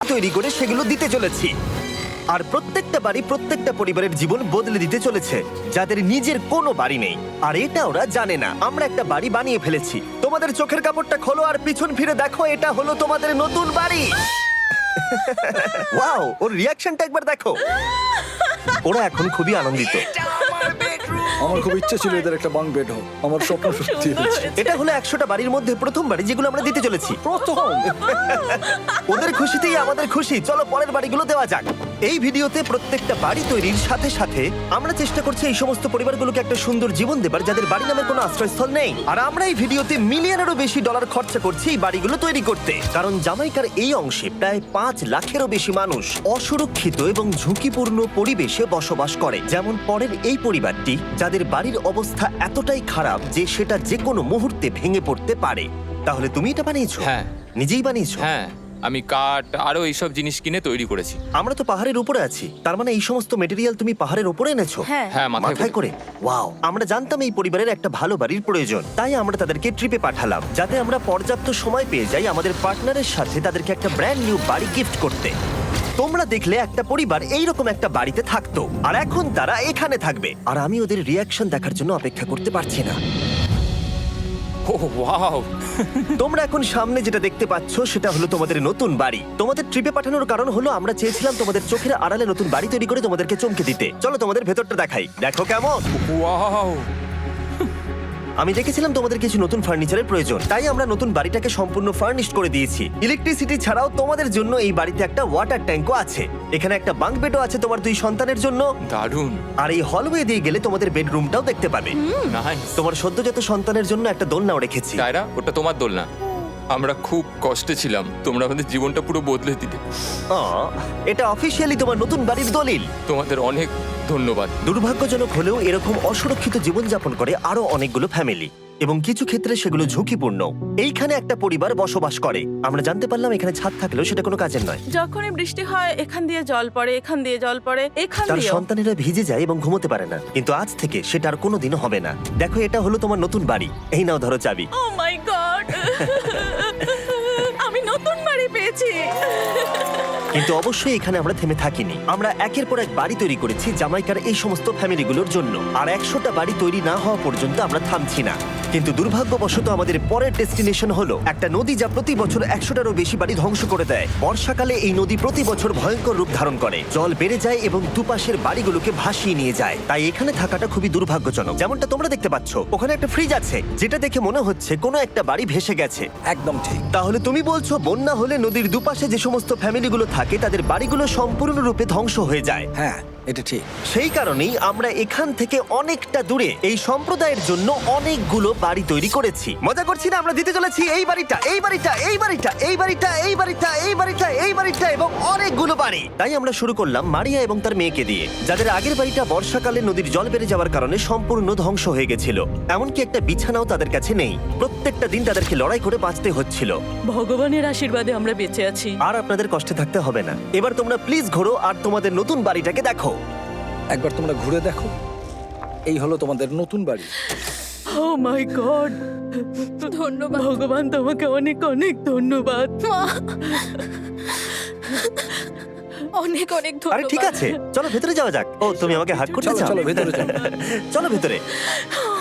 তৈরি করে সেগুলো দিতে চলেছি। আর প্রত্যেকটা বাড়ি প্রত্যেকটা পরিবারের জীবন বদলে দিতে চলেছে যাদের নিজের কোনো বাড়ি নেই। আর এটা ওরা জানে না। আমরা একটা বাড়ি বানিয়ে ফেলেছি। তোমাদের চোখের কাপড়টা খোলো আর পিছন ফিরে দেখো, এটা হলো তোমাদের নতুন বাড়ি। ওয়াও, ওর রিয়াকশনটা একবার দেখো। ওরা এখন খুবই আনন্দিত। আমার খুব ইচ্ছে ছিল এদের একটা বাঙ্ক বেড হোক। আমার স্বপ্ন সত্যি হয়েছে। এটা হলো 100টা বাড়ির মধ্যে প্রথম বাড়ি যেগুলো আমরা দিতে চলেছি। প্রথম ওদের খুশিতেই আমাদের খুশি। চলো পরের বাড়িগুলো দেওয়া যাক। এই ভিডিওতে প্রত্যেকটা বাড়ি তৈরির সাথে সাথে আমরা চেষ্টা করছি এই সমস্ত পরিবারগুলোকে একটা সুন্দর জীবন দেবার যাদের বাড়ি নামের কোনো আশ্রয়স্থল নেই। আর আমরা এই ভিডিওতে মিলিয়নেরও বেশি ডলার খরচা করছি এই বাড়িগুলো তৈরি করতে, কারণ জামাইকার এই অংশে প্রায় 5 লাখেরও বেশি মানুষ অসুরক্ষিত এবং ঝুঁকিপূর্ণ পরিবেশে বসবাস করে। যেমন পরের এই পরিবারটি, যাদের বাড়ির অবস্থা এতটাই খারাপ যে সেটা যে কোনো মুহূর্তে ভেঙে পড়তে পারে। তাহলে তুমি এটা বানিয়েছো? হ্যাঁ। নিজেই বানিয়েছো? হ্যাঁ, আমি কাঠ আরো এইসব জিনিস কিনে তৈরি করেছি। আমরা তো পাহাড়ের উপরে আছি, তার মানে এই সমস্ত মেটেরিয়াল তুমি পাহাড়ের উপরে এনেছো? হ্যাঁ। হ্যাঁ, মাথায় করে। ওয়াও, আমরা জানতাম এই পরিবারের একটা ভালো বাড়ির প্রয়োজন, তাই আমরা তাদেরকে ট্রিপে পাঠালাম যাতে আমরা পর্যাপ্ত সময় পেয়ে যাই আমাদের পার্টনারের সাথে তাদেরকে একটা ব্র্যান্ড নিউ বাড়ি গিফট করতে। তোমরা দেখলে একটা পরিবার এইরকম একটা বাড়িতে থাকতো, আর এখন তারা এখানে থাকবে। আর আমি ওদের রিয়াকশন দেখার জন্য অপেক্ষা করতে পারছি না। ও ওয়াও, তোমরা এখন সামনে যেটা দেখতে পাচ্ছ সেটা হলো তোমাদের নতুন বাড়ি। তোমাদের ট্রিপে পাঠানোর কারণ হলো আমরা চেয়েছিলাম তোমাদের চোখের আড়ালে নতুন বাড়ি তৈরি করে তোমাদেরকে চমকে দিতে। চলো তোমাদের ভেতরটা দেখাই, দেখো কেমন। ওয়াও। আমি দেখেছিলাম তোমাদের কিছু নতুন ফার্নিচারের প্রয়োজন, তাই আমরা নতুন বাড়িটাকে সম্পূর্ণ ফার্নিশড করে দিয়েছি। ইলেকট্রিসিটি ছাড়াও তোমাদের জন্য এই বাড়িতে একটা ওয়াটার ট্যাঙ্কও আছে। এখানে একটা বাঙ্ক বেডও আছে তোমার 2 সন্তানের জন্য। দারুণ। আর এই হলওয়ে দিয়ে গেলে তোমাদের বেডরুমটাও দেখতে পাবে। নাইস। তোমার সদ্যজাত সন্তানের জন্য একটা দোলনাও রেখেছি। টায়রা, ওটা তোমার দোলনা। আমরা খুব কষ্টে ছিলাম, তোমরা আমাদের জীবনটা পুরো বদলে দিতে। এটা অফিসিয়ালি তোমার নতুন বাড়ির দলিল। তোমাদের অনেক ধন্যবাদ। দুর্ভাগ্যজনক হলেও এরকম অসুরক্ষিত জীবনযাপন করে আরো অনেকগুলো ফ্যামিলি, এবং কিছু ক্ষেত্রে সেগুলো ঝুঁকিপূর্ণ। এইখানে একটা পরিবার বসবাস করে। আমরা জানতে পারলাম এখানে ছাদ থাকলেও সেটা কোনো কাজের নয়। যখনই বৃষ্টি হয় এখান দিয়ে জল পড়ে, এখান দিয়ে জল পড়ে, এখান তার দিয়ে। সন্তানেরা ভিজে যায় এবং ঘুমোতে পারে না, কিন্তু আজ থেকে সেটা আর কোনোদিনও হবে না। দেখো, এটা হলো তোমার নতুন বাড়ি। এই নাও, ধরো চাবি। ও মাই গড, আমি নতুন বাড়ি পেয়েছি। কিন্তু অবশ্যই এখানে আমরা থেমে থাকিনি। আমরা একের পর এক বাড়ি তৈরি করেছি জামাইকার এই সমস্ত ফ্যামিলিগুলোর জন্য। আর 100টা বাড়ি তৈরি না হওয়া পর্যন্ত আমরা থামছি না। কিন্তু দুর্ভাগ্যবশত আমাদের পরের ডেস্টিনেশন হলো একটা নদী যা প্রতি বছর 100টারও বেশি বাড়ি ধ্বংস করে দেয়। বর্ষাকালে এই নদী প্রতি বছর ভয়ঙ্কর রূপ ধারণ করে, জল বেড়ে যায় এবং দুপাশের বাড়িগুলোকে ভাসিয়ে নিয়ে যায়। তাই এখানে থাকাটা খুবই দুর্ভাগ্যজনক। যেমনটা তোমরা দেখতে পাচ্ছ, ওখানে একটা ফ্রিজ আছে যেটা দেখে মনে হচ্ছে কোনো একটা বাড়ি ভেসে গেছে। একদম ঠিক। তাহলে তুমি বলছো বন্যা হলে নদীর দুপাশে যে সমস্ত ফ্যামিলিগুলো থাকে তাদের বাড়িগুলো সম্পূর্ণরূপে ধ্বংস হয়ে যায়। হ্যাঁ, এটা ঠিক। সেই কারণেই আমরা এখান থেকে অনেকটা দূরে এই সম্প্রদায়ের জন্য অনেকগুলো বাড়ি তৈরি করেছি। মজা করছি না? আমরা দিতে চলেছি এই বাড়িটা, এই বাড়িটা, এই বাড়িটা, এই বাড়িটা, এই বাড়িটা, এই বাড়িটা, এই বাড়িটা এবং অনেকগুলো বাড়ি। তাই আমরা শুরু করলাম মারিয়া এবং তার মেয়েকে দিয়ে, যাদের আগের বাড়িটা বর্ষাকালে নদীর জল বেড়ে যাওয়ার কারণে সম্পূর্ণ ধ্বংস হয়ে গেছিল। এমনকি একটা বিছানাও তাদের কাছে নেই। প্রত্যেকটা দিন তাদেরকে লড়াই করে বাঁচতে হচ্ছিল। ভগবানের আশীর্বাদে আমরা বেঁচে আছি। আর আপনাদের কষ্টে থাকতে হবে না। এবার তোমরা প্লিজ ঘোরো আর তোমাদের নতুন বাড়িটাকে দেখো। একবার তোমরা ঘুরে দেখো, এই হলো তোমাদের নতুন বাড়ি। ও মাই গড, ধন্যবাদ ভগবান, তোমাকে অনেক অনেক ধন্যবাদ। অনেক অনেক আরে ধন্যবাদ। ঠিক আছে, চলো ভেতরে যাওয়া যাক। ও, তুমি আমাকে হাত করতে চলো চাও? চলো ভেতরে চলো। চলো ভেতরে।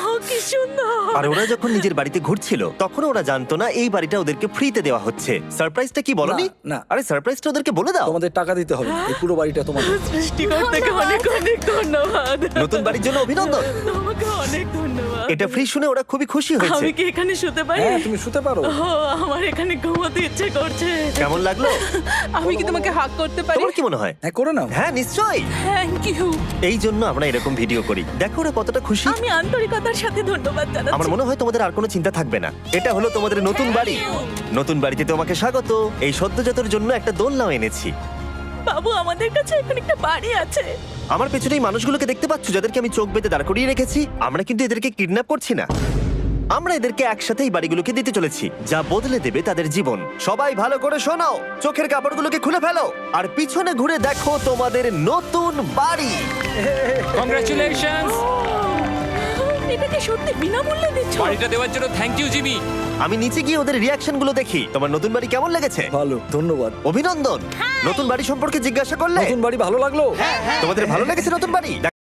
ও, কি সুন্দর। আর ওরা যখন নিজের বাড়িতে ঘুরছিল তখন ওরা জানতো না এই বাড়িটা ওদেরকে ফ্রিতে দেওয়া হচ্ছে। সারপ্রাইজটা কি বলনি? না, না। আরে সারপ্রাইজটা ওদেরকে বলে দাও। তোমাদের টাকা দিতে হবে, এই পুরো বাড়িটা তোমাদের। সৃষ্টিকর্তাকে অনেক অনেক ধন্যবাদ। নতুন বাড়ির জন্য অভিনন্দন। তোমাকে অনেক ধন্যবাদ। এটা ফ্রি শুনে ওরা খুবই খুশি হয়েছে। আমি কি এখানে শুতে পারি? হ্যাঁ, তুমি শুতে পারো। ও, আমার এখানে ঘুমোতে ইচ্ছে করছে। কেমন লাগলো? আমি কি তোমাকে হাগ করতে পারি? তোমার কি মনে হয়? হ্যাঁ, করে নাও। হ্যাঁ, নিশ্চয়ই। Thank you. এই জন্য আমরা এরকম ভিডিও করি। দেখো ওরা কতটা খুশি। আমি আন্তরিকতার সাথে ধন্যবাদ আমার জানাচ্ছি। মনে হয় তোমাদের আর কোনো চিন্তা থাকবে না। এটা হলো তোমাদের নতুন বাড়ি। নতুন বাড়িতে তোমাকে স্বাগত। এই সদ্যজাতর জন্য একটা দোলনাও এনেছি। বাবু, আমাদের কাছে এখানে একটা বাড়ি আছে। আমার পেছনে এই মানুষগুলোকে দেখতে পাচ্ছ যাদেরকে আমি চোখ বেঁধে দাঁড় করিয়ে রেখেছি? আমরা কিন্তু এদেরকে কিডন্যাপ করছি না। আমরা এদেরকে একসাথে এই বাড়িগুলোকে দিতে চলেছি, যা বদলে দেবে তাদের জীবন। সবাই ভালো করে শোনো, চোখের কাপড়গুলোকে খুলে ফেলো আর পিছনে ঘুরে দেখো তোমাদের নতুন বাড়ি। কংগ্রাচুলেশনস। এটাকে সত্যি বিনামূল্যে দিচ্ছ? বাড়িটা দেওয়ার জন্য থ্যাংক ইউ জিমি। আমি নিচে গিয়ে ওদের রিয়াকশন গুলো দেখি। তোমার নতুন বাড়ি কেমন লেগেছে? ভালো, ধন্যবাদ। অভিনন্দন। নতুন বাড়ি সম্পর্কে জিজ্ঞাসা করলে নতুন বাড়ি ভালো লাগলো? তোমাদের ভালো লেগেছে নতুন বাড়ি?